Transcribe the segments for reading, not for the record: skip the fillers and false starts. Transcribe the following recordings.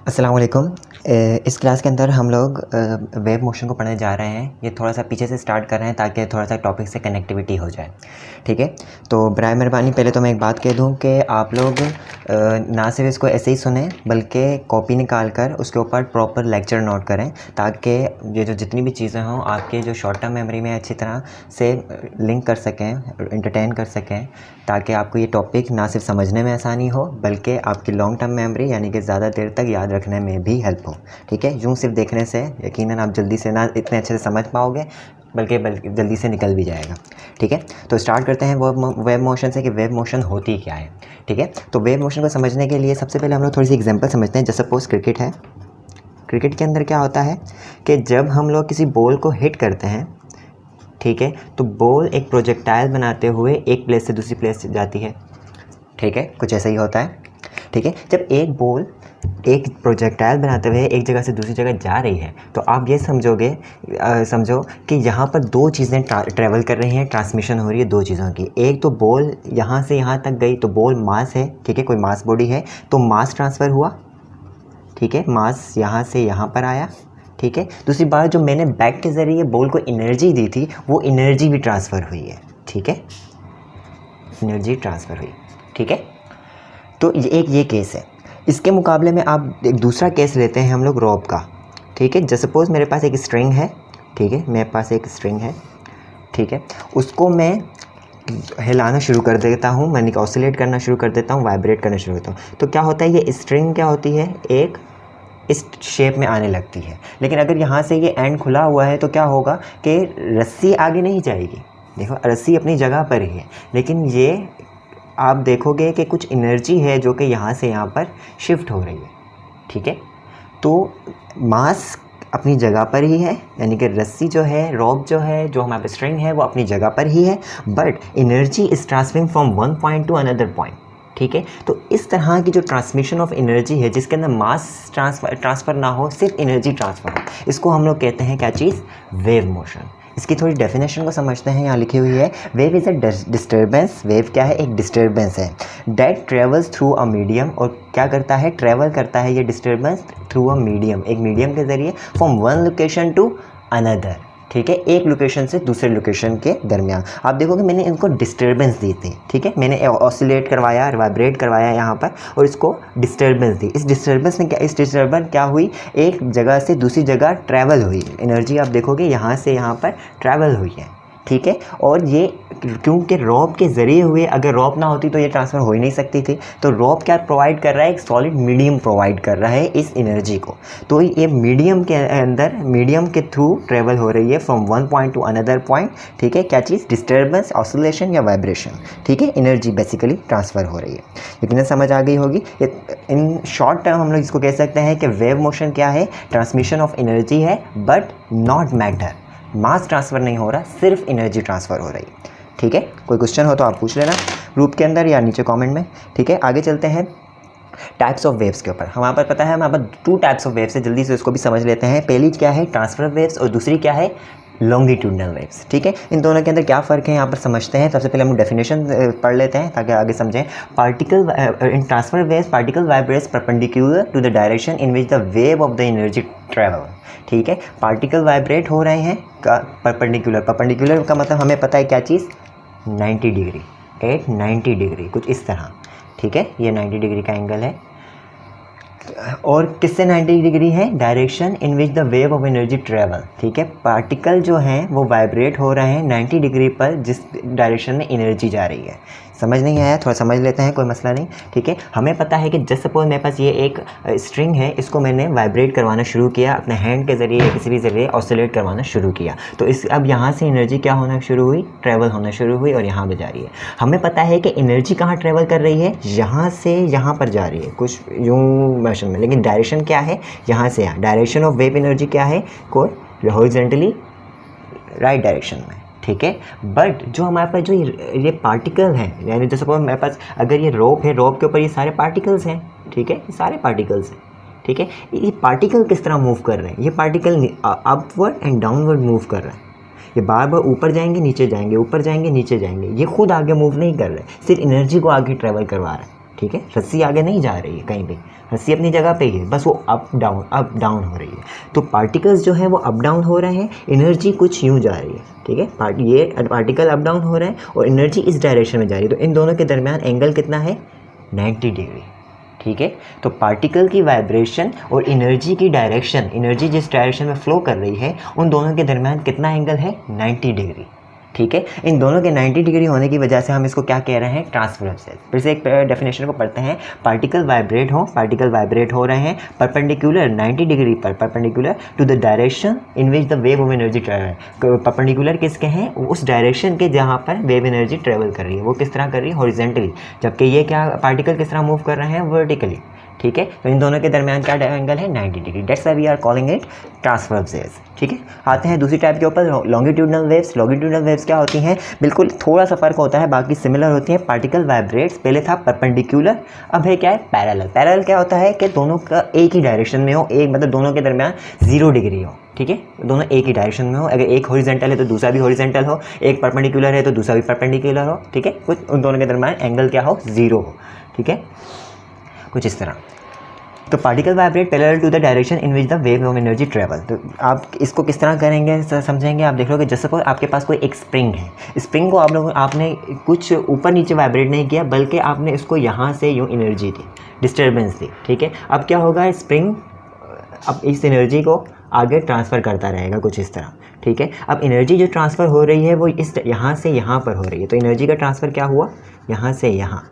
अस्सलाम वालेकुम। इस क्लास के अंदर हम लोग वेव मोशन को पढ़ने जा रहे हैं। ये थोड़ा सा पीछे से स्टार्ट कर रहे हैं ताकि थोड़ा सा टॉपिक से कनेक्टिविटी हो जाए, ठीक है। तो बराए मेहरबानी पहले तो मैं एक बात कह दूं कि आप लोग ना सिर्फ इसको ऐसे ही सुने बल्कि कॉपी निकाल कर उसके ऊपर प्रॉपर लेक्चर नोट करें ताकि ये जो जितनी भी चीज़ें हों आपके जो शॉर्ट टर्म मेमोरी में अच्छी तरह से लिंक कर सकें, एंटरटेन कर सकें, ताकि आपको ये टॉपिक ना सिर्फ समझने में आसानी हो बल्कि आपकी लॉन्ग टर्म मेमोरी यानी कि ज़्यादा देर तक याद रखने में भी हेल्प हो, ठीक है। यूँ सिर्फ देखने से यकीनन आप जल्दी से ना इतने अच्छे से समझ पाओगे बल्कि जल्दी से निकल भी जाएगा, ठीक है। तो स्टार्ट करते हैं वेव मोशन से कि वेव मोशन होती क्या है, ठीक है। तो वेव मोशन को समझने के लिए सबसे पहले हम लोग थोड़ी सी एग्जांपल समझते हैं। जैसे सपोज क्रिकेट है। क्रिकेट के अंदर क्या होता है कि जब हम लोग किसी बॉल को हिट करते हैं, ठीक है, तो बॉल एक प्रोजेक्टाइल बनाते हुए एक प्लेस से दूसरी प्लेस जाती है, ठीक है, कुछ ऐसा ही होता है, ठीक है। जब एक बॉल एक प्रोजेक्टाइल बनाते हुए एक जगह से दूसरी जगह जा रही है तो आप ये समझो कि यहाँ पर दो चीज़ें ट्रैवल कर रही हैं, ट्रांसमिशन हो रही है दो चीज़ों की। एक तो बॉल यहाँ से यहाँ तक गई तो बॉल मास है, ठीक है, कोई मास बॉडी है तो मास ट्रांसफ़र हुआ, ठीक है, मास यहाँ से यहाँ पर आया, ठीक है। दूसरी बात, जो मैंने बैट के ज़रिए बॉल को एनर्जी दी थी वो एनर्जी भी ट्रांसफ़र हुई है, ठीक है, एनर्जी ट्रांसफ़र हुई, ठीक है। तो ये केस है। इसके मुकाबले में आप एक दूसरा केस लेते हैं हम लोग रॉब का, ठीक है। जैसे सपोज़ मेरे पास एक स्ट्रिंग है, ठीक है, मेरे पास एक स्ट्रिंग है, ठीक है, उसको मैं हिलाना शुरू कर देता हूँ, मैंने ऑसिलेट करना शुरू कर देता हूँ, वाइब्रेट करना शुरू करता हूँ। तो क्या होता है, ये स्ट्रिंग क्या होती है, एक इस शेप में आने लगती है। लेकिन अगर यहाँ से ये एंड खुला हुआ है तो क्या होगा कि रस्सी आगे नहीं जाएगी। देखो रस्सी अपनी जगह पर ही है, लेकिन ये आप देखोगे कि कुछ एनर्जी है जो कि यहाँ से यहाँ पर शिफ्ट हो रही है, ठीक है। तो मास अपनी जगह पर ही है, यानी कि रस्सी जो है, रॉप जो है, जो हमारे स्ट्रिंग है वो अपनी जगह पर ही है, but energy is transferring from one point two another point, ठीक है। तो इस तरह की जो ट्रांसमिशन ऑफ एनर्जी है जिसके अंदर मास ट्रांसफ़र ना हो, सिर्फ एनर्जी ट्रांसफ़र हो, इसको हम लोग कहते हैं क्या चीज़, वेव मोशन। इसकी थोड़ी डेफिनेशन को समझते हैं। यहाँ लिखी हुई है, wave is a disturbance. Wave क्या है, एक डिस्टर्बेंस है that travels through a medium. और क्या करता है, ट्रेवल करता है ये डिस्टर्बेंस थ्रू अ मीडियम, एक मीडियम के ज़रिए, from one location to another, ठीक है, एक लोकेशन से दूसरे लोकेशन के दरमियान। आप देखोगे मैंने इनको डिस्टर्बेंस दी थी, ठीक है, मैंने ऑसिलेट करवाया, वाइब्रेट करवाया यहाँ पर और इसको डिस्टर्बेंस दी। इस डिस्टर्बेंस में क्या, इस डिस्टर्बेंस क्या हुई, एक जगह से दूसरी जगह ट्रैवल हुई, एनर्जी आप देखोगे यहाँ से यहाँ पर ट्रैवल हुई है, ठीक है। और ये क्योंकि रॉब के ज़रिए हुए, अगर रॉब ना होती तो ये ट्रांसफ़र हो ही नहीं सकती थी। तो रॉब क्या प्रोवाइड कर रहा है, एक सॉलिड मीडियम प्रोवाइड कर रहा है इस एनर्जी को। तो ये मीडियम के अंदर, मीडियम के थ्रू ट्रेवल हो रही है from one point two another point, ठीक है। क्या चीज़, डिस्टर्बेंस, ऑसिलेशन या वाइब्रेशन, ठीक है, एनर्जी बेसिकली ट्रांसफ़र हो रही है। लेकिन समझ आ गई होगी। इन शॉर्ट टर्म हम लोग इसको कह सकते हैं कि वेव मोशन क्या है, ट्रांसमिशन ऑफ एनर्जी है but not matter, mass transfer नहीं हो रहा, सिर्फ एनर्जी ट्रांसफ़र हो रही, ठीक है। कोई क्वेश्चन हो तो आप पूछ लेना ग्रुप के अंदर या नीचे कमेंट में, ठीक है। आगे चलते हैं टाइप्स ऑफ वेव्स के ऊपर। हमारे पास पता है, हमारे पास टू टाइप्स ऑफ वेव्स है, जल्दी से उसको भी समझ लेते हैं। पहली क्या है, ट्रांसफर वेव्स, और दूसरी क्या है, लॉन्गिट्यूडनल वेव्स, ठीक है। इन दोनों के अंदर क्या फ़र्क है यहाँ पर समझते हैं। सबसे पहले हम डेफिनेशन पढ़ लेते हैं ताकि आगे समझें। Particle in transverse waves, particle vibrates perpendicular to the direction in which the wave of the energy travel, ठीक है। पार्टिकल वाइब्रेट हो रहे हैं परपेंडिकुलर, परपेंडिकुलर का मतलब हमें पता है क्या चीज़, 90 डिग्री, एट 90 डिग्री, कुछ इस तरह, ठीक है। ये 90 डिग्री का एंगल है। और किससे 90 डिग्री है, direction in which the wave of energy travel, ठीक है। पार्टिकल जो हैं वो वाइब्रेट हो रहे हैं 90 डिग्री पर जिस डायरेक्शन में एनर्जी जा रही है। समझ नहीं आया, थोड़ा समझ लेते हैं, कोई मसला नहीं, ठीक है। हमें पता है कि जस्ट सपोज मेरे पास ये एक स्ट्रिंग है, इसको मैंने वाइब्रेट करवाना शुरू किया अपने हैंड के ज़रिए या किसी भी ज़रिए ऑसिलेट करवाना शुरू किया, तो इस अब यहाँ से एनर्जी क्या होना शुरू हुई, ट्रैवल होना शुरू हुई और यहाँ पर जा रही है। हमें पता है कि एनर्जी कहाँ ट्रैवल कर रही है, यहाँ से यहाँ पर जा रही है, कुछ यूँ मोशन में, लेकिन डायरेक्शन क्या है, यहाँ से यहाँ। डायरेक्शन ऑफ वेव एनर्जी क्या है, कोई हॉरिजॉन्टली राइट डायरेक्शन में, ठीक है। बट जो हमारे पास जो ये पार्टिकल हैं, यानी जैसे सपोज मेरे पास अगर ये रोप है, रोप के ऊपर ये सारे पार्टिकल्स हैं, ठीक है, ये सारे पार्टिकल्स हैं, ठीक है। ये पार्टिकल किस तरह मूव कर रहे हैं, ये particle upward and downward move कर रहे हैं। ये बार बार ऊपर जाएंगे नीचे जाएंगे, ऊपर जाएंगे नीचे जाएंगे, ये खुद आगे मूव नहीं कर रहे, सिर्फ एनर्जी को आगे ट्रैवल करवा रहे हैं, ठीक है, रस्सी आगे नहीं जा रही है कहीं भी, रस्सी अपनी जगह पे ही है, बस वो अप डाउन हो रही है। तो पार्टिकल्स जो है वो अप डाउन हो रहे हैं, एनर्जी कुछ यूँ जा रही है, ठीक है, ये पार्टिकल अप डाउन हो रहे हैं और एनर्जी इस डायरेक्शन में जा रही है। तो इन दोनों के दरमियान एंगल कितना है, 90 डिग्री, ठीक है। तो पार्टिकल की वाइब्रेशन और एनर्जी की डायरेक्शन, एनर्जी जिस डायरेक्शन में फ्लो कर रही है, उन दोनों के दरमियान कितना एंगल है, 90 डिग्री, ठीक है। इन दोनों के 90 डिग्री होने की वजह से हम इसको क्या कह रहे हैं, ट्रांसफरेंस। फिर से एक डेफिनेशन को पढ़ते हैं, पार्टिकल वाइब्रेट हो रहे हैं परपेंडिकुलर 90 डिग्री पर, perpendicular to the direction in which the wave of energy travel. Perpendicular किसके हैं, उस डायरेक्शन के जहाँ पर वेव एनर्जी ट्रेवल कर रही है, वो किस तरह कर रही है, हॉरिजेंटली, जबकि ये क्या पार्टिकल किस तरह मूव कर रहे हैं, वर्टिकली, ठीक है। तो इन दोनों के दरमियान क्या एंगल है, 90 degree, that's why we are calling it transverse waves, ठीक है। आते हैं दूसरी टाइप के ऊपर, लॉन्गिट्यूडनल वेव्स। लॉन्गिट्यूडनल वेव्स क्या होती हैं, बिल्कुल थोड़ा सा फर्क होता है, बाकी सिमिलर होती हैं। पार्टिकल वाइब्रेट्स, पहले था परपेंडिकुलर, अब है क्या है, पैरेलल। पैरेलल क्या होता है कि दोनों का एक ही डायरेक्शन में हो, एक मतलब दोनों के दरमियान 0 डिग्री हो, ठीक है, दोनों एक ही डायरेक्शन में हो। अगर एक हॉरिजॉन्टल है तो दूसरा भी हॉरिजॉन्टल हो, एक परपेंडिकुलर है तो दूसरा भी परपेंडिकुलर हो, ठीक है, कुछ उन दोनों के दरमियान एंगल क्या हो, 0 हो, ठीक है, कुछ इस तरह। तो particle vibrate parallel to the direction in which the wave of energy travel. तो आप इसको किस तरह करेंगे समझेंगे, आप देख लो कि जैसे कोई आपके पास कोई एक स्प्रिंग है, स्प्रिंग को आपने कुछ ऊपर नीचे वाइब्रेट नहीं किया, बल्कि आपने इसको यहाँ से यूँ एनर्जी दी, डिस्टर्बेंस दी, ठीक है। अब क्या होगा, स्प्रिंग अब इस एनर्जी को आगे ट्रांसफ़र करता रहेगा कुछ इस तरह, ठीक है। अब एनर्जी जो ट्रांसफ़र हो रही है वो इस यहाँ से यहाँ पर हो रही है, तो एनर्जी का ट्रांसफ़र क्या हुआ, यहाँ से यहाँ,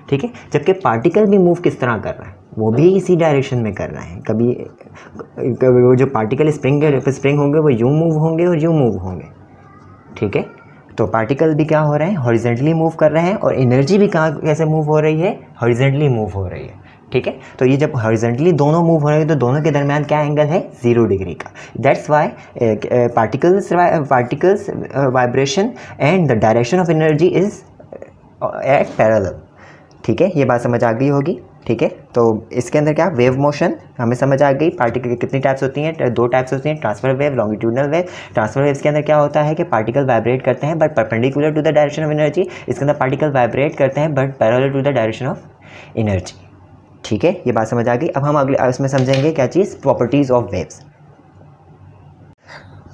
ठीक है। जबकि पार्टिकल भी मूव किस तरह कर रहा है, वो भी इसी डायरेक्शन में कर रहे हैं। कभी वो जो पार्टिकल स्प्रिंग होंगे वो यूँ मूव होंगे और यूँ मूव होंगे, ठीक है। तो पार्टिकल भी क्या हो रहे हैं, हॉरिजेंटली मूव कर रहे हैं, और एनर्जी भी कहाँ कैसे मूव हो रही है, हॉरिजेंटली मूव हो रही है, ठीक है। तो ये जब हॉरिजेंटली दोनों मूव हो रहे हैं तो दोनों के दरमियान क्या एंगल है, 0 डिग्री का। That's why particles vibration and the direction of energy is at parallel, ठीक है। ये बात समझ आ गई होगी, ठीक है। तो इसके अंदर क्या, वेव मोशन हमें समझ आ गई। पार्टिकल की कितनी टाइप्स होती हैं, 2 टाइप्स होती हैं, transfer wave, longitudinal wave. Transfer waves के अंदर क्या होता है कि पार्टिकल वाइब्रेट करते हैं but perpendicular to the direction of energy. इसके अंदर पार्टिकल वाइब्रेट करते हैं but parallel to the direction of energy, ठीक है। ये बात समझ आ गई। अब हम अगले इसमें समझेंगे क्या चीज़, properties of waves.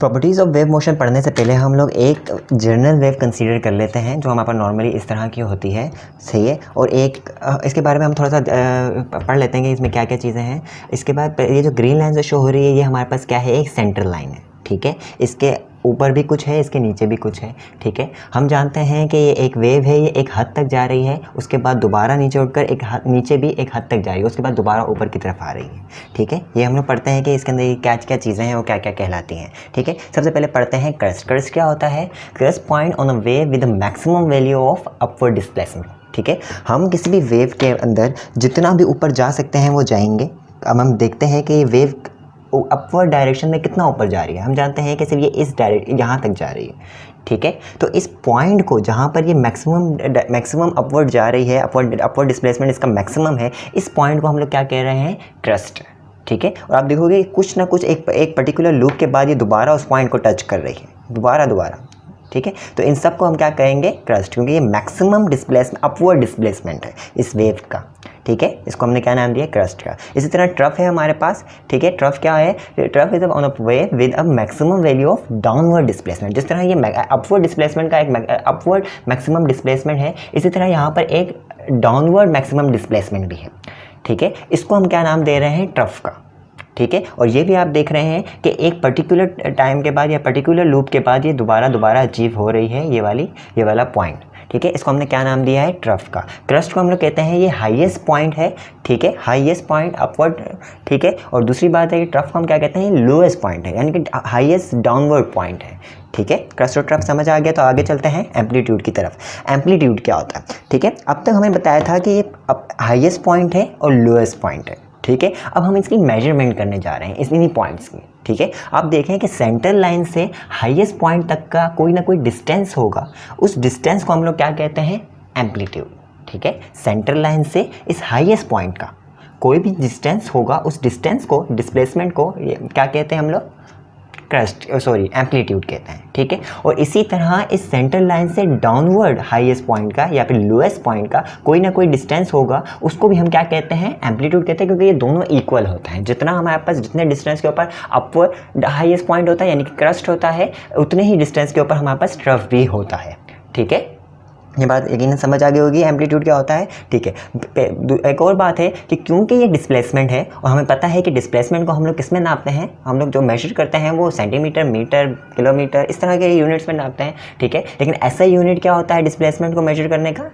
Properties of wave motion पढ़ने से पहले हम लोग एक जनरल वेव कंसीडर कर लेते हैं जो हमारे पास नॉर्मली इस तरह की होती है, सही है। और एक इसके बारे में हम थोड़ा सा पढ़ लेते हैं कि इसमें क्या क्या चीज़ें हैं। इसके बाद ये जो ग्रीन लाइन से शो हो रही है, ये हमारे पास क्या है, एक सेंटर लाइन है, ठीक है। इसके ऊपर भी कुछ है, इसके नीचे भी कुछ है, ठीक है। हम जानते हैं कि ये एक वेव है, ये एक हद तक जा रही है, उसके बाद दोबारा नीचे उठकर नीचे भी एक हद तक जा रही है, उसके बाद दोबारा ऊपर की तरफ आ रही है, ठीक है। ये हम लोग पढ़ते हैं कि इसके अंदर क्या क्या चीज़ें हैं और क्या क्या कहलाती हैं, ठीक है। सबसे पहले पढ़ते हैं क्रस्ट। क्रस्ट क्या होता है, crust point on a wave with the maximum value of upward displacement, ठीक है। हम किसी भी वेव के अंदर जितना भी ऊपर जा सकते हैं वो जाएंगे। अब हम देखते हैं कि ये वेव अपवर्ड डायरेक्शन में कितना ऊपर जा रही है। हम जानते हैं कि सिर्फ ये इस यहाँ तक जा रही है, ठीक है। तो इस पॉइंट को जहाँ पर ये मैक्सिमम अपवर्ड जा रही है, अपवर्ड डिस्प्लेसमेंट इसका मैक्सिमम है, इस पॉइंट को हम लोग क्या कह रहे हैं, क्रस्ट, ठीक है। और आप देखोगे कुछ ना कुछ एक पर्टिकुलर लूप के बाद ये दोबारा उस पॉइंट को टच कर रही है, दोबारा, ठीक है। तो इन सब को हम क्या कहेंगे, क्रस्ट, क्योंकि ये मैक्सिमम डिस्प्लेसमेंट, अपवर्ड डिस्प्लेसमेंट है इस वेव का, ठीक है। इसको हमने क्या नाम दिया, क्रस्ट का। इसी तरह ट्रफ है हमारे पास, ठीक है। ट्रफ क्या है, trough is on a wave with a maximum value of downward displacement. जिस तरह ये अपवर्ड डिस्प्लेसमेंट का एक अपवर्ड मैक्सिमम डिस्प्लेसमेंट है, इसी तरह यहाँ पर एक डाउनवर्ड मैक्सिमम डिस्प्लेसमेंट भी है, ठीक है। इसको हम क्या नाम दे रहे हैं, ट्रफ का, ठीक है। और ये भी आप देख रहे हैं कि एक पर्टिकुलर टाइम के बाद या पर्टिकुलर लूप के बाद ये दोबारा अचीव हो रही है, ये वाला पॉइंट, ठीक है। इसको हमने क्या नाम दिया है, ट्रफ का। क्रस्ट को हम लोग कहते हैं ये हाईएस्ट पॉइंट है, ठीक है, हाईएस्ट पॉइंट अपवर्ड, ठीक है। और दूसरी बात है कि ट्रफ को हम क्या कहते हैं, लोएस्ट पॉइंट है, यानी कि हाईएस्ट डाउनवर्ड पॉइंट है, ठीक है। क्रस्ट और ट्रफ समझ आ गया। तो आगे चलते हैं एम्पलीट्यूड की तरफ। एम्पलीट्यूड क्या होता है, ठीक है। अब तक हमें बताया था कि ये हाईएस्ट पॉइंट है और लोएस्ट पॉइंट है, ठीक है। अब हम इसकी मेजरमेंट करने जा रहे हैं इन्हीं पॉइंट्स की, ठीक है। आप देखें कि सेंटर लाइन से हाईएस्ट पॉइंट तक का कोई ना कोई डिस्टेंस होगा, उस डिस्टेंस को हम लोग क्या कहते हैं, एम्पलीट्यूड, ठीक है। सेंटर लाइन से इस हाईएस्ट पॉइंट का कोई भी डिस्टेंस होगा, उस डिस्टेंस को, डिस्प्लेसमेंट को क्या कहते हैं हम लोग, एम्पलीट्यूड कहते हैं, ठीक है। और इसी तरह इस सेंट्रल लाइन से डाउनवर्ड हाईएस्ट पॉइंट का या फिर लोएस्ट पॉइंट का कोई ना कोई डिस्टेंस होगा, उसको भी हम क्या कहते हैं, एम्पलीट्यूड कहते हैं, क्योंकि ये दोनों इक्वल होता है। जितना हमारे पास जितने डिस्टेंस के ऊपर अपवर्ड हाईएस्ट पॉइंट होता है यानी कि क्रस्ट होता है, उतने ही डिस्टेंस के ऊपर हमारे पास ट्रफ भी होता है, ठीक है। ये बात यकीन समझ आ गई होगी एम्पलीट्यूड क्या होता है, ठीक है। एक और बात है कि क्योंकि ये डिस्प्लेसमेंट है और हमें पता है कि डिस्प्लेसमेंट को हम लोग किस में नापते हैं, हम लोग जो मेजर करते हैं वो सेंटीमीटर, मीटर, किलोमीटर, इस तरह के यूनिट्स में नापते हैं, ठीक है। लेकिन ऐसा यूनिट क्या होता है डिस्प्लेसमेंट को मेजर करने का,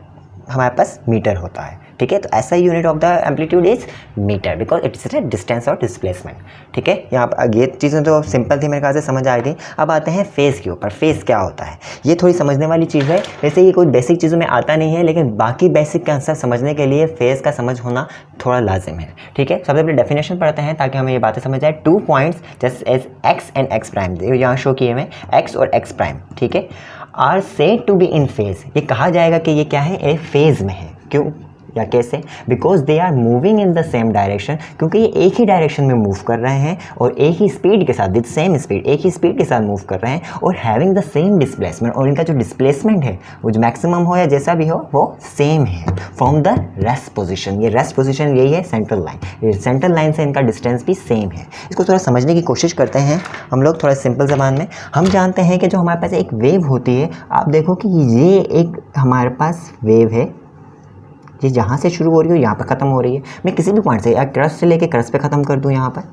हमारे पास मीटर होता है, ठीक है। तो ऐसा unit of the amplitude is metre because it's a distance और डिस्प्लेसमेंट, ठीक है। यहाँ पर ये चीज़ें तो सिंपल थी, मेरे ख्याल से समझ आ गई। अब आते हैं फेज़ के ऊपर। फेज़ क्या होता है, ये थोड़ी समझने वाली चीज़ है। वैसे ये कोई बेसिक चीज़ों में आता नहीं है, लेकिन बाकी बेसिक कंसेप्ट समझने के लिए फेज़ का समझ होना थोड़ा लाजिम है, ठीक है। सबसे पहले डेफिनेशन पढ़ते हैं ताकि हमें ये बातें समझ आए। 2 points just as X and X prime, यहाँ शो किए हुए एक्स और एक्स प्राइम, ठीक है, are said to be in phase. ये कहा जाएगा कि ये क्या है, ए फेज में है। क्यों या कैसे, because they are moving in the same direction, क्योंकि ये एक ही डायरेक्शन में मूव कर रहे हैं और एक ही स्पीड के साथ, विद सेम स्पीड, एक ही स्पीड के साथ मूव कर रहे हैं और हैविंग द सेम डिस्प्लेसमेंट, और इनका जो डिस्प्लेसमेंट है वो जो मैक्सिमम हो या जैसा भी हो वो सेम है फ्रॉम द रेस्ट पोजिशन। ये रेस्ट पोजिशन यही है सेंट्रल लाइन, ये सेंट्रल लाइन से इनका डिस्टेंस भी सेम है। इसको थोड़ा समझने की कोशिश करते हैं हम लोग थोड़ा सिंपल ज़बान में। हम जानते हैं कि जो हमारे पास एक वेव होती है, आप देखो कि ये एक हमारे पास वेव है, ये जहाँ से शुरू हो रही हो यहाँ पर ख़त्म हो रही है। मैं किसी भी पॉइंट से या क्रस्ट से लेके क्रस्ट पे ख़त्म कर दूँ यहाँ पर,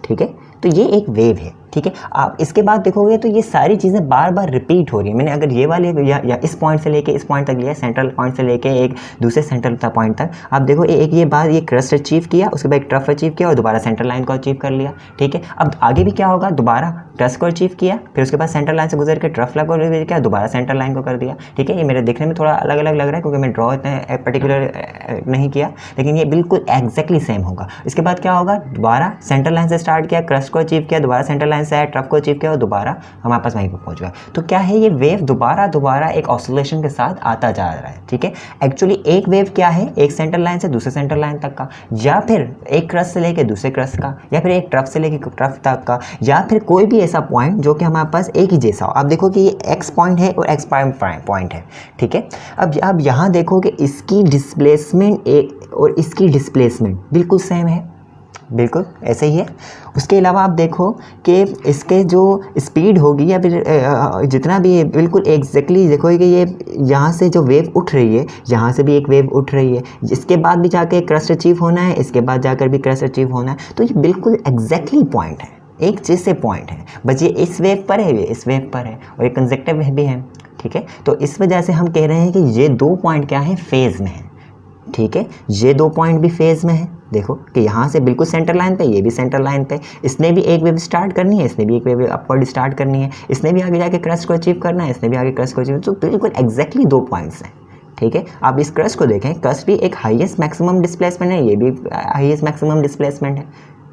ठीक है। तो ये एक वेव है, ठीक है। आप इसके बाद देखोगे तो ये सारी चीज़ें बार बार रिपीट हो रही है। मैंने अगर ये वाले या इस पॉइंट से लेके इस पॉइंट तक लिया, सेंट्रल पॉइंट से लेके एक दूसरे सेंट्रल पॉइंट तक, आप देखो एक ये बात, ये क्रस्ट अचीव किया, उसके बाद एक ट्रफ अचीव किया और दोबारा सेंट्रल लाइन को अचीव कर लिया, ठीक है। अब आगे भी क्या होगा, दोबारा क्रस्ट को अचीव किया, फिर उसके बाद सेंट्रल लाइन से गुजर के ट्रफ को किया, दोबारा सेंट्रल लाइन को कर दिया, ठीक है। ये मेरे देखने में थोड़ा अलग अलग लग रहा है क्योंकि मैं ड्रॉ इतना पर्टिकुलर नहीं किया, लेकिन ये बिल्कुल एग्जैक्टली सेम होगा। इसके बाद क्या होगा, दोबारा सेंट्रल लाइन से स्टार्ट किया, क्रस्ट को अचीव किया, दोबारा सेंट्रल लाइन से आया, ट्रफ को अचीव किया और दोबारा हमारे पास वहीं पर पहुंच गया। तो क्या है, ये वेव दोबारा एक ऑसिलेशन के साथ आता जा रहा है, ठीक है। एक्चुअली एक वेव क्या है, एक सेंट्रल लाइन से दूसरे सेंट्रल लाइन तक का, या फिर एक क्रस्ट से लेके दूसरे क्रस्ट का, या फिर एक ट्रफ से लेके ट्रफ तक का, या फिर कोई भी ऐसा पॉइंट जो कि हमारे पास एक ही जैसा हो। आप देखो कि ये एक्स पॉइंट है और एक्स प्राइम पॉइंट है, ठीक है। अब यहाँ देखो कि इसकी डिस्प्लेसमेंट और इसकी डिस्प्लेसमेंट बिल्कुल सेम है, बिल्कुल ऐसे ही है। उसके अलावा आप देखो कि इसके जो स्पीड होगी या फिर जितना भी बिल्कुल एग्जैक्टली देखो कि ये यहाँ से जो वेव उठ रही है, यहाँ से भी एक वेव उठ रही है, इसके बाद भी जाके क्रस्ट अचीव होना है, इसके बाद जाकर भी क्रस्ट अचीव होना है। तो ये बिल्कुल एग्जैक्टली पॉइंट है, एक जैसे पॉइंट है, बस ये इस वेव पर है, ये इस वेव पर है और ये कंसेक्टिव वेव भी है, ठीक है। तो इस वजह से हम कह रहे हैं कि ये दो पॉइंट क्या है, फेज़ में है, ठीक है। ये दो पॉइंट भी फेज़ में है। देखो कि यहाँ से बिल्कुल सेंटर लाइन पे, ये भी सेंटर लाइन पे, इसने भी एक वेव स्टार्ट करनी है, इसने भी एक वेव अपवर्ड स्टार्ट करनी है, इसने भी आगे जाके क्रस्ट को अचीव करना है, इसने भी आगे क्रस्ट को अचीव। तो बिल्कुल एग्जैक्टली दो पॉइंट्स हैं, ठीक है। आप इस क्रस्ट को देखें, क्रस्ट भी एक हाईएस्ट मैक्सिमम डिस्प्लेसमेंट है, ये भी हाईएस्ट मैक्सिमम डिस्प्लेसमेंट है,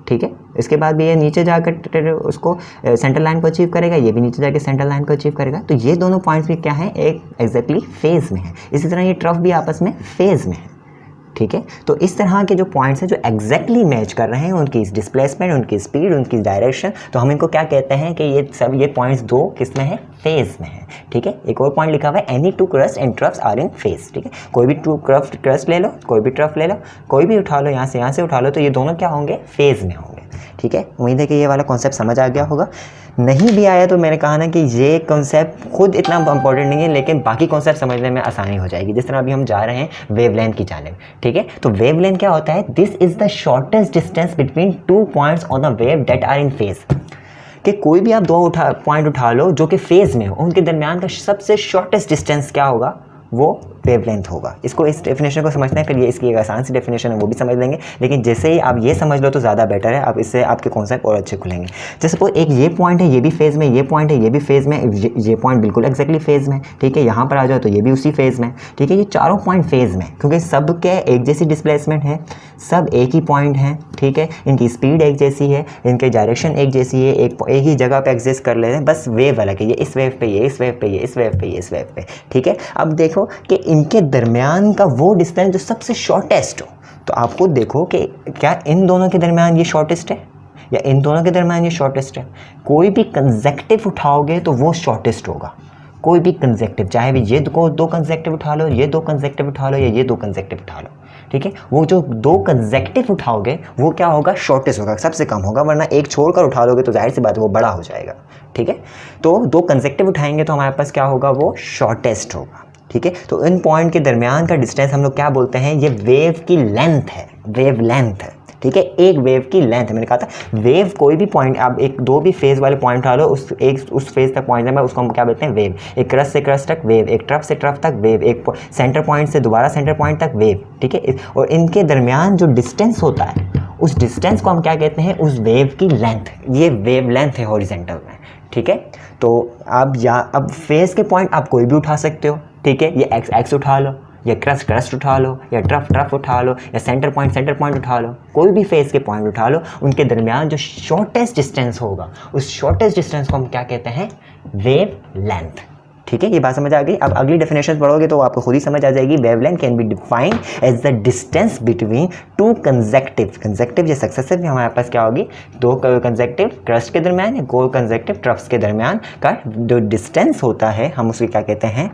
ठीक है। इसके बाद भी ये नीचे जाकर उसको सेंट्रल लाइन को अचीव करेगा, ये भी नीचे जाकर सेंट्रल लाइन को अचीव करेगा। तो ये दोनों पॉइंट्स भी क्या है, एक एग्जैक्टली फेज़ में है। इसी तरह ये ट्रफ भी आपस में फेज़ में है, ठीक है। तो इस तरह के जो पॉइंट्स हैं जो एग्जैक्टली मैच कर रहे हैं, उनकी डिस्प्लेसमेंट, उनकी स्पीड, उनकी डायरेक्शन, तो हम इनको क्या कहते हैं कि ये पॉइंट्स दो किस में है, फेज़ में है, ठीक है। एक और पॉइंट लिखा हुआ है, any two crest and troughs are in phase, ठीक है। कोई भी टू क्रस्ट ले लो, कोई भी ट्रफ ले लो, कोई भी उठा लो, यहाँ से उठा लो, तो ये दोनों क्या होंगे, फेज़ में होंगे, ठीक है। उम्मीद है कि ये वाला कॉन्सेप्ट समझ आ गया होगा। नहीं भी आया तो मैंने कहा ना कि ये कॉन्सेप्ट खुद इतना इंपॉर्टेंट नहीं है, लेकिन बाकी कॉन्सेप्ट समझने में आसानी हो जाएगी। जिस तरह अभी हम जा रहे हैं वेवलेंथ की जानिब, ठीक है। तो वेवलेंथ क्या होता है, this is the shortest distance between two points on the wave that are in phase. कि कोई भी आप दो पॉइंट उठा लो जो कि फेज़ में हो, उनके दरमियान का सबसे शॉर्टेस्ट डिस्टेंस क्या होगा, वो वेवलेंथ होगा। इसको, इस डेफिनेशन को समझना है, फिर ये इसकी एक आसान सी डेफिनेशन है वो भी समझ लेंगे, लेकिन जैसे ही आप ये समझ लो तो ज़्यादा बेटर है। अब इससे आपके कॉन्सेप्ट और अच्छे खुलेंगे। जैसे सपोज एक ये पॉइंट है, ये भी फेज़ में, ये पॉइंट है, ये भी फेज़ में, ये पॉइंट बिल्कुल एक्जैक्टली फेज़ में, ठीक है। यहाँ पर आ जाओ तो ये भी उसी फेज़ में, ठीक है। ये चारों पॉइंट फेज़ में, क्योंकि सब के एक जैसी डिस्प्लेसमेंट है, सब एक ही पॉइंट है, ठीक है। इनकी स्पीड एक जैसी है, इनकी डायरेक्शन एक जैसी है, एक ही जगह पे एग्जिस्ट कर ले रहे हैं, बस वेव अलग है। ये इस वेव पे, ये इस वेव पे, ये इस वेव पे, ये इस वेव पे, ठीक है। अब देखो कि इनके दरमियान का वो डिस्टेंस जो सबसे शॉर्टेस्ट हो, तो आपको देखो कि क्या इन दोनों के दरमियान ये शॉर्टेस्ट है, या इन दोनों के दरम्यान ये शॉर्टेस्ट है। कोई भी कंसेक्टिव उठाओगे तो वो शॉर्टेस्ट होगा, कोई भी कंसेक्टिव, चाहे भी ये दो कंसेक्टिव उठा लो, ये दो कंसेक्टिव उठा लो, या ये दो कंसेक्टिव उठा लो, ठीक है। वो जो दो कंसेक्टिव उठाओगे वो क्या होगा, शॉर्टेस्ट होगा, सबसे कम होगा, वरना एक छोड़कर उठा लोगे तो जाहिर सी बात है वो बड़ा हो जाएगा, ठीक है। तो दो कंसेक्टिव उठाएंगे तो हमारे पास क्या होगा, वो शॉर्टेस्ट होगा, ठीक है। तो इन पॉइंट के दरमियान का डिस्टेंस हम लोग क्या बोलते हैं, ये वेव की लेंथ है, वेव लेंथ है, ठीक है। एक वेव की लेंथ है, मैंने कहा था वेव कोई भी पॉइंट, आप एक दो भी फेज वाले पॉइंट उठा लो, उस फेज तक पहुंचने में उसको हम क्या बोलते हैं, वेव। एक क्रस्ट से क्रस्ट तक वेव, एक ट्रफ से ट्रफ तक वेव, एक सेंटर पॉइंट से दोबारा सेंटर पॉइंट तक वेव, ठीक है। और इनके दरमियान जो डिस्टेंस होता है उस डिस्टेंस को हम क्या कहते हैं, उस वेव की लेंथ, ये वेव लेंथ है हॉरिजॉन्टल में, ठीक है। तो अब फेज के पॉइंट आप कोई भी उठा सकते हो, ठीक है। ये एक्स उठा लो, या क्रस्ट उठा लो, या ट्रफ उठा लो, या सेंटर पॉइंट उठा लो, कोई भी फेस के पॉइंट उठा लो, उनके दरमियान जो शॉर्टेस्ट डिस्टेंस होगा उस शॉर्टेस्ट डिस्टेंस को हम क्या कहते हैं, वेव लेंथ, ठीक है। ये बात समझ आ गई। अब अगली डेफिनेशन पढ़ोगे तो आपको खुद ही समझ आ जाएगी। Wavelength can be defined as the distance between two consecutive या सक्सेसिव, हमारे पास क्या होगी, दो कंसेक्टिव क्रस्ट के दरमियान या दो कंसेक्टिव ट्रफ्स के दरमियान का जो डिस्टेंस होता है हम उसको क्या कहते हैं,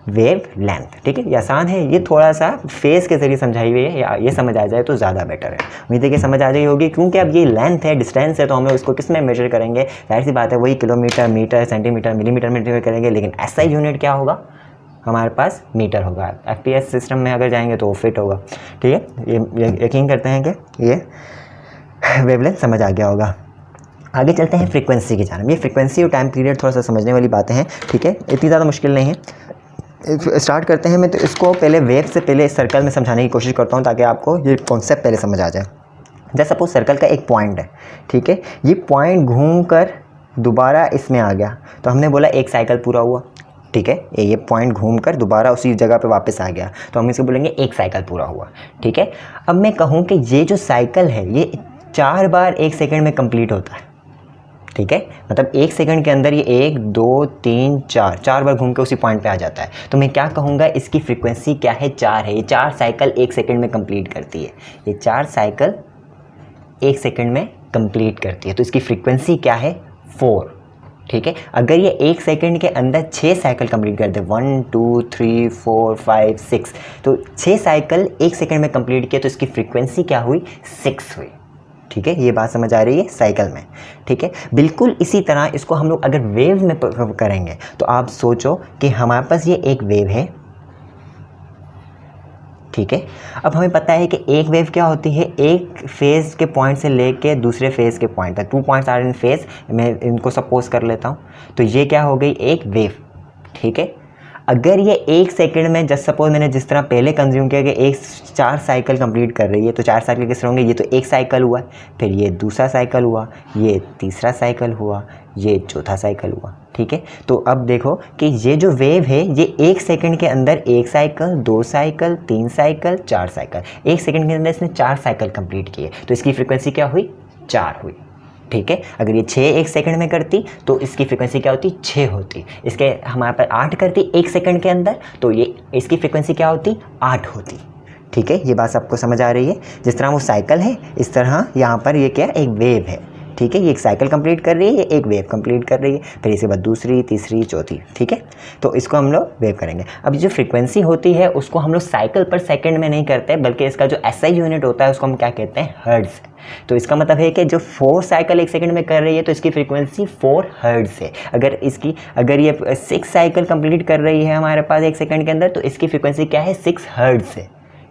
वेव लेंथ, ठीक है। ये आसान है, ये थोड़ा सा फेस के जरिए समझाई हुई है, या ये समझ आ जाए तो ज़्यादा बेटर है। उम्मीद है कि समझ आ गई होगी, क्योंकि अब ये लेंथ है, डिस्टेंस है, तो हमें उसको किस में मेजर करेंगे, जाहिर सी बात है वही किलोमीटर, मीटर, सेंटीमीटर, मिलीमीटर में करेंगे, लेकिन ऐसा यूनिट क्या होगा, हमारे पास मीटर होगा। FPS सिस्टम में अगर जाएंगे तो फिट होगा, ठीक है। ये यकीन करते हैं कि ये वेवलेंथ समझ आ गया होगा। आगे चलते हैं फ्रीक्वेंसी की जानिब। ये फ्रीक्वेंसी और टाइम पीरियड थोड़ा सा समझने वाली बातें हैं, ठीक है, इतनी ज़्यादा मुश्किल नहीं है। स्टार्ट करते हैं। मैं तो इसको पहले वेव से पहले इस सर्कल में समझाने की कोशिश करता हूँ ताकि आपको ये कॉन्सेप्ट पहले समझ आ जाए। जैसे सपोज सर्कल का एक पॉइंट है, ठीक है, ये पॉइंट घूम कर दोबारा इसमें आ गया तो हमने बोला एक साइकिल पूरा हुआ, ठीक है। ये पॉइंट घूम कर दोबारा उसी जगह पे वापस आ गया तो हम इसको बोलेंगे एक साइकिल पूरा हुआ, ठीक है। अब मैं कहूँ कि ये जो साइकिल है ये 4 बार 1 सेकेंड में कंप्लीट होता है, ठीक है, मतलब 1 सेकंड के अंदर ये 1 2 3 4 बार घूम के उसी पॉइंट पे आ जाता है। तो मैं क्या कहूँगा, इसकी फ्रीक्वेंसी क्या है, 4 है। ये 4 साइकिल 1 सेकंड में कंप्लीट करती है, ये 4 साइकिल 1 सेकंड में कंप्लीट करती है, तो इसकी फ्रीक्वेंसी क्या है, 4, ठीक है। अगर ये 1 सेकंड के अंदर 6 साइकिल कंप्लीट कर दे, 1 2 3 4 5 6, तो 6 साइकिल 1 सेकंड में कंप्लीट किया तो इसकी फ्रीक्वेंसी क्या हुई, 6 हुई, ठीक है। ये बात समझ आ रही है साइकिल में, ठीक है। बिल्कुल इसी तरह इसको हम लोग अगर वेव में करेंगे तो आप सोचो कि हमारे पास ये एक वेव है, ठीक है। अब हमें पता है कि एक वेव क्या होती है, एक फेज़ के पॉइंट से लेके दूसरे फेज़ के पॉइंट तक, 2 पॉइंट्स आर इन फेज़, मैं इनको सपोज कर लेता हूँ, तो ये क्या हो गई, एक वेव, ठीक है। अगर ये 1 सेकंड में जस्ट सपोज मैंने जिस तरह पहले कंज्यूम किया कि 4 साइकिल कंप्लीट कर रही है, तो 4 साइकिल किस तरह होंगे, ये तो एक साइकिल हुआ, फिर ये दूसरा साइकिल हुआ, ये तीसरा साइकिल हुआ, ये चौथा साइकिल हुआ, ठीक है। तो अब देखो कि ये जो वेव है ये 1 सेकंड के अंदर 1 cycle, 2 cycle, 3 cycle, 4 cycle, 1 second के अंदर इसने 4 साइकिल कंप्लीट किए, तो इसकी फ्रीक्वेंसी क्या हुई, 4 हुई, ठीक है। अगर ये 6 1 सेकंड में करती तो इसकी फ्रीक्वेंसी क्या होती, 6 होती। इसके हमारे पास 8 करती 1 सेकंड के अंदर तो ये इसकी फ्रीक्वेंसी क्या होती, 8 होती, ठीक है। ये बात सबको समझ आ रही है। जिस तरह वो साइकिल है इस तरह यहाँ पर ये क्या, एक वेव है, ठीक है। ये एक साइकिल कंप्लीट कर रही है, ये एक वेव कंप्लीट कर रही है, फिर इसके बाद दूसरी, तीसरी, चौथी, ठीक है। तो इसको हम लोग वेव करेंगे। अब जो फ्रीक्वेंसी होती है उसको हम लोग साइकिल पर सेकंड में नहीं करते, बल्कि इसका जो SI यूनिट होता है उसको हम क्या कहते हैं, हर्ट्ज़। तो इसका मतलब है कि जो 4 साइकिल 1 सेकंड में कर रही है तो इसकी फ्रीक्वेंसी 4 हर्ट्ज़ है। अगर ये 6 साइकिल कंप्लीट कर रही है हमारे पास 1 सेकंड के अंदर तो इसकी फ्रीक्वेंसी क्या है, 6 हर्ट्ज़ है,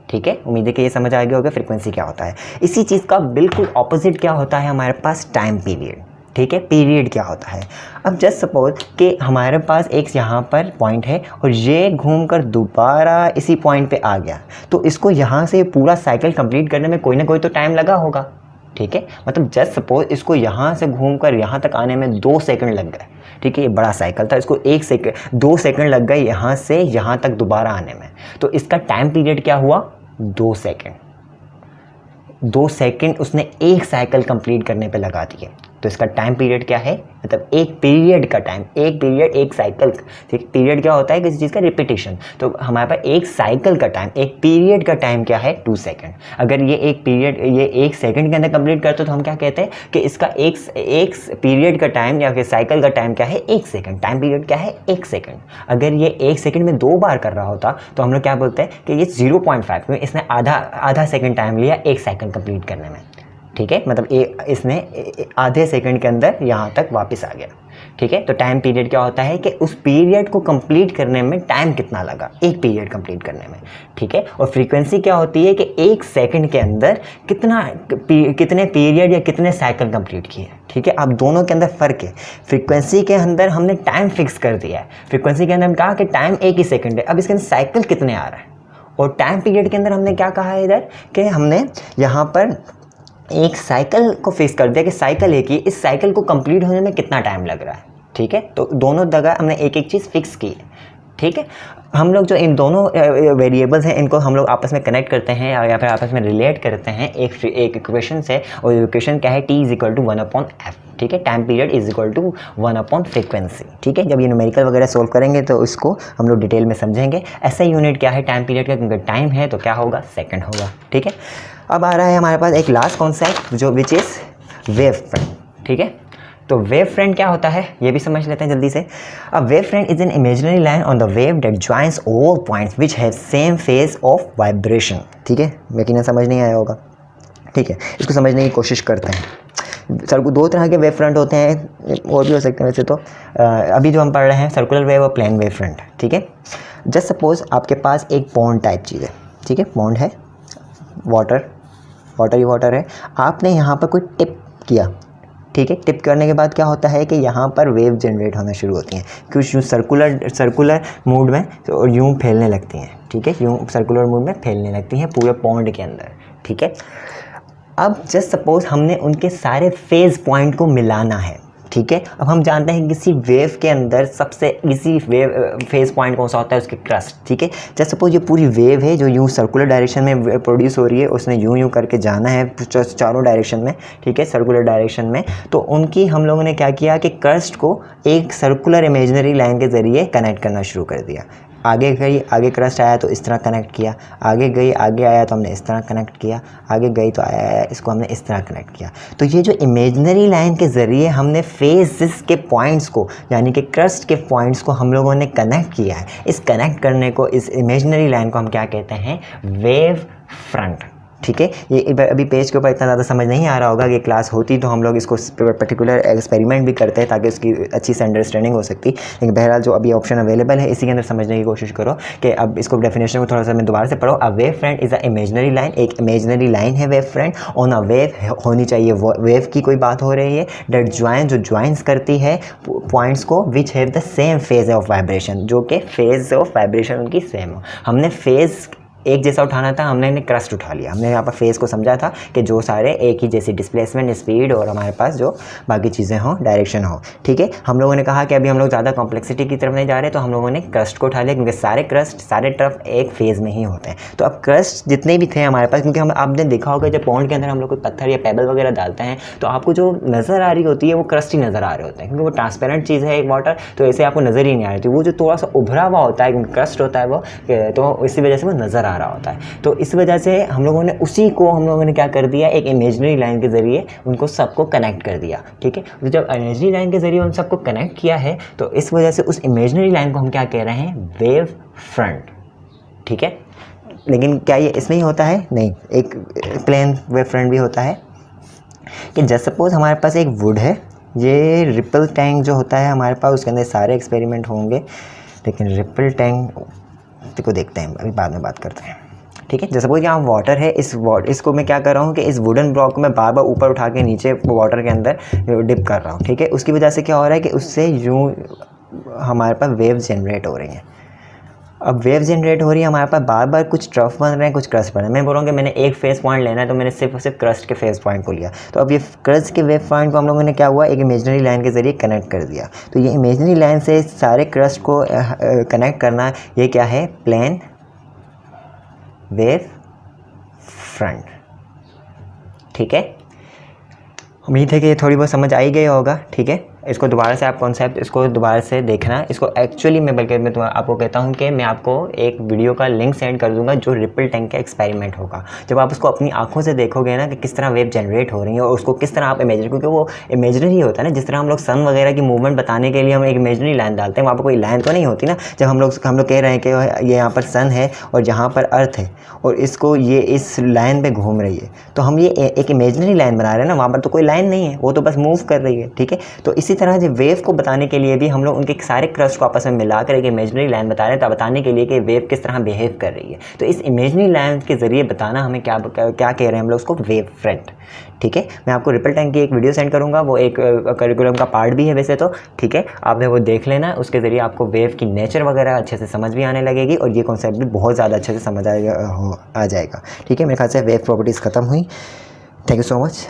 ठीक है। उम्मीद है कि ये समझ आ गया होगा फ्रीक्वेंसी क्या होता है। इसी चीज़ का बिल्कुल ऑपोजिट क्या होता है हमारे पास, टाइम पीरियड, ठीक है। पीरियड क्या होता है, अब जस्ट सपोज कि हमारे पास एक यहाँ पर पॉइंट है और ये घूमकर दोबारा इसी पॉइंट पे आ गया, तो इसको यहाँ से पूरा साइकिल कंप्लीट करने में कोई ना कोई तो टाइम लगा होगा, ठीक है। मतलब जस्ट सपोज इसको यहाँ से घूमकर यहाँ तक आने में 2 सेकंड लग गए, ठीक है। ये बड़ा साइकिल था, इसको 2 सेकंड लग गए यहाँ से यहाँ तक दोबारा आने में, तो इसका टाइम पीरियड क्या हुआ, 2 सेकंड। 2 सेकंड उसने एक साइकिल कंप्लीट करने पे लगा दिए, तो इसका टाइम पीरियड क्या है, मतलब एक पीरियड का टाइम, एक पीरियड एक साइकिल, ठीक, पीरियड क्या होता है, किसी चीज़ का रिपीटिशन। तो हमारे पास एक साइकिल का टाइम, एक पीरियड का टाइम क्या है, 2 सेकंड। अगर ये एक पीरियड ये 1 सेकंड के अंदर कंप्लीट करते तो हम क्या कहते हैं कि इसका एक पीरियड का टाइम या फिर साइकिल का टाइम क्या है, 1 सेकंड। टाइम पीरियड क्या है, 1 सेकंड। अगर ये 1 सेकंड में 2 बार कर रहा होता तो हम लोग क्या बोलते हैं कि ये 0.5, क्योंकि इसने आधा सेकंड टाइम लिया 1 सेकंड कंप्लीट करने में, ठीक है, मतलब इसने आधे सेकंड के अंदर यहाँ तक वापस आ गया, ठीक है। तो टाइम पीरियड क्या होता है कि उस पीरियड को कंप्लीट करने में टाइम कितना लगा, एक पीरियड कंप्लीट करने में, ठीक है। और फ्रीक्वेंसी क्या होती है कि 1 सेकंड के अंदर कितने पीरियड या कितने साइकिल कंप्लीट किए, ठीक है। अब दोनों के अंदर फ़र्क है। फ्रीक्वेंसी के अंदर हमने टाइम फिक्स कर दिया है, फ्रीक्वेंसी के अंदर हम कहा कि टाइम 1 ही सेकंड है, अब इसके अंदर साइकिल कितने आ रहा है। और टाइम पीरियड के अंदर हमने क्या कहा है इधर कि हमने यहाँ पर एक साइकिल को फिक्स कर दिया कि साइकिल है कि इस साइकिल को कंप्लीट होने में कितना टाइम लग रहा है, ठीक है। तो दोनों जगह हमने एक एक चीज़ फिक्स की है, ठीक है। हम लोग जो इन दोनों वेरिएबल्स हैं इनको हम लोग आपस में कनेक्ट करते हैं या फिर आपस में रिलेट करते हैं एक इक्वेशन से, और इक्वेशन क्या है, t = 1/f, ठीक है। टाइम पीरियड = 1 फ्रीक्वेंसी, ठीक है। जब ये न्यूमेरिकल वगैरह सोल्व करेंगे तो इसको हम लोग डिटेल में समझेंगे। ऐसा यूनिट क्या है टाइम पीरियड का, क्योंकि टाइम है तो क्या होगा, सेकंड होगा, ठीक है। अब आ रहा है हमारे पास एक लास्ट कॉन्सेप्ट जो विच इज़ वेव फ्रंट, ठीक है। तो वेव फ्रंट क्या होता है ये भी समझ लेते हैं जल्दी से। A wave front is an imaginary line on the wave that joins all points which have same phase of vibration, ठीक है। यकीनन समझ नहीं आया होगा, ठीक है। इसको समझने की कोशिश करते हैं। सर को 2 तरह के वेव फ्रंट होते हैं, और भी हो सकते हैं वैसे तो। अभी जो हम पढ़ रहे हैं सर्कुलर वेव और प्लेन वेव फ्रंट, ठीक है। जस्ट सपोज आपके पास एक पॉन्ड टाइप चीज़ है, ठीक है, पॉन्ड है, वाटर है, आपने यहाँ पर कोई टिप किया, ठीक है। टिप करने के बाद क्या होता है कि यहाँ पर वेव जनरेट होना शुरू होती हैं, कुछ यूँ सर्कुलर मूड में और यूँ फैलने लगती हैं, ठीक है, यूँ सर्कुलर मूड में फैलने लगती हैं पूरे पॉन्ड के अंदर, ठीक है। अब जस्ट सपोज हमने उनके सारे फेज़ पॉइंट को मिलाना है, ठीक है। अब हम जानते हैं किसी वेव के अंदर सबसे इजी फेज़ पॉइंट कौन सा होता है, उसके क्रस्ट, ठीक है। जस्ट सपोज ये पूरी वेव है जो यूँ सर्कुलर डायरेक्शन में प्रोड्यूस हो रही है, उसने यूँ करके जाना है चारों डायरेक्शन में, ठीक है, सर्कुलर डायरेक्शन में। तो उनकी हम लोगों ने क्या किया कि क्रस्ट को एक सर्कुलर इमेजिनरी लाइन के ज़रिए कनेक्ट करना शुरू कर दिया। आगे गई, आगे क्रस्ट आया तो इस तरह कनेक्ट किया, आगे गई, आगे आया तो हमने इस तरह कनेक्ट किया, आगे गई तो आया, इसको हमने इस तरह कनेक्ट किया। तो ये जो इमेजिनरी लाइन के ज़रिए हमने फेजेस के पॉइंट्स को, यानी कि क्रस्ट के पॉइंट्स को हम लोगों ने कनेक्ट किया है। इस कनेक्ट करने को, इस इमेजिनरी लाइन को हम क्या कहते हैं, वेव फ्रंट, ठीक है। ये अभी पेज के ऊपर इतना ज़्यादा समझ नहीं आ रहा होगा कि क्लास होती तो हम लोग इसको पर्टिकुलर एक्सपेरिमेंट भी करते हैं ताकि उसकी अच्छी से अंडरस्टैंडिंग हो सकती। लेकिन बहरहाल जो अभी ऑप्शन अवेलेबल है इसी के अंदर समझने की कोशिश करो कि अब इसको डेफिनेशन को थोड़ा सा मैं दोबारा से पढ़ो। A wave front is a imaginary line, एक इमेजिनरी लाइन है wave front. On a wave होनी चाहिए, वेव की कोई बात हो रही है, डेट ज्वाइन जो ज्वाइंस करती है पॉइंट्स को, which have the same phase of vibration, जो कि फेज ऑफ वाइब्रेशन उनकी सेम हो। हमने फेज़ एक जैसा उठाना था, हमने क्रस्ट उठा लिया। हमने यहाँ पर फेज़ को समझा था कि जो सारे एक ही जैसी डिस्प्लेसमेंट, स्पीड और हमारे पास जो बाकी चीज़ें हों, डायरेक्शन हो, ठीक है। हम लोगों ने कहा कि अभी हम लोग ज़्यादा कॉम्प्लेक्सिटी की तरफ नहीं जा रहे, तो हम लोगों ने क्रस्ट को उठा लिया, क्योंकि सारे क्रस्ट, सारे टर्फ एक फेज़ में ही होते हैं। तो अब क्रस्ट जितने भी थे हमारे पास, क्योंकि हम आपने देखा होगा जब पॉन्ड के अंदर हम लोग कोई पत्थर या पेबल वगैरह डालते हैं तो आपको जो नज़र आ रही होती है वो क्रस्ट ही नज़र आ रहे होते हैं, क्योंकि वो ट्रांसपेरेंट चीज़ है एक वाटर, तो ऐसे आपको नज़र ही नहीं आ रही थी। वो जो थोड़ा सा उभरा हुआ होता है, क्योंकि क्रस्ट होता है वो, तो इसी वजह से वो नज़र आ रहा होता है। तो इस वजह से हम लोगों ने उसी को हम लोगों ने क्या कर दिया, एक इमेजिनरी लाइन के ज़रिए उनको सबको कनेक्ट कर दिया, ठीक है। तो जब इमेजिनरी लाइन के ज़रिए उन सबको कनेक्ट किया है तो इस वजह से उस इमेजिनरी लाइन को हम क्या कह रहे हैं, वेव फ्रंट, ठीक है। लेकिन क्या ये इसमें ही होता है, नहीं, एक प्लेन वेव फ्रंट भी होता है कि जस्ट सपोज हमारे पास एक वुड है, ये रिपल टैंक जो होता है हमारे पास, उसके अंदर सारे एक्सपेरिमेंट होंगे, लेकिन रिपल टैंक को देखते हैं, अभी बाद में बात करते हैं, ठीक है। जैसे सपोज यहाँ वाटर है, इसको मैं क्या कर रहा हूँ कि इस वुडन ब्लॉक को मैं बार बार ऊपर उठा के नीचे वाटर के अंदर डिप कर रहा हूँ, ठीक है। उसकी वजह से क्या हो रहा है कि उससे यूँ हमारे पास वेव जनरेट हो रही हैं। अब वेव जनरेट हो रही है हमारे पास, बार बार कुछ ट्रफ बन रहे हैं, कुछ क्रस्ट बन रहे हैं। मैं बोलूँगा मैंने एक फेस पॉइंट लेना है तो मैंने सिर्फ क्रस्ट के फेस पॉइंट को लिया। तो अब ये क्रस्ट के वेव पॉइंट को हम लोगों ने क्या हुआ, एक इमेजिनरी लाइन के ज़रिए कनेक्ट कर दिया। तो ये इमेजिनरी लाइन से सारे क्रस्ट को कनेक्ट करना, ये क्या है, प्लेन वेव फ्रंट, ठीक है। उम्मीद है कि ये थोड़ी बहुत समझ आई गई होगा, ठीक है। इसको दोबारा से आप कॉन्सेप्ट इसको दोबारा से देखना। इसको एक्चुअली मैं बल्कि मैं आपको कहता हूँ कि मैं आपको एक वीडियो का लिंक सेंड कर दूंगा जो रिपल टैंक का एक्सपेरिमेंट होगा। जब आप उसको अपनी आंखों से देखोगे ना कि किस तरह वेव जनरेट हो रही है और उसको किस तरह आप इमेजिन, क्योंकि वो इमेजिनरी होता है ना, जिस तरह हम लोग सन वगैरह की मूवमेंट बताने के लिए हम एक इमेजिनरी लाइन डालते हैं, वहाँ पर कोई लाइन तो नहीं होती ना। जब हम लोग कह रहे हैं कि ये यहाँ पर सन है और यहाँ पर अर्थ है और इसको ये इस लाइन पे घूम रही है, तो हम ये एक इमेजिनरी लाइन बना रहे हैं ना, वहाँ पर तो कोई लाइन नहीं है, वो तो बस मूव कर रही है, ठीक है। तो इसी तरह जो वेव को बताने के लिए भी हम लोग उनके सारे क्रस्ट को आपस में मिलाकर एक इमेजिनरी लाइन बता रहे हैं, बताने के लिए कि वेव किस तरह बिहेव कर रही है। तो इस इमेजिनरी लाइन के ज़रिए बताना हमें क्या क्या कह रहे हैं हम लोग उसको, वेव फ्रंट, ठीक है। मैं आपको रिपल टैंक की एक वीडियो सेंड करूंगा, वो एक करिकुलम का पार्ट भी है वैसे तो, ठीक है। आपने वो देख लेना, उसके ज़रिए आपको वेव की नेचर वगैरह अच्छे से समझ भी आने लगेगी और ये कॉन्सेप्ट भी बहुत ज़्यादा अच्छे से समझ आ जाएगा, ठीक है। मेरे ख्याल से वेव प्रॉपर्टीज़ ख़त्म हुई। Thank you so much.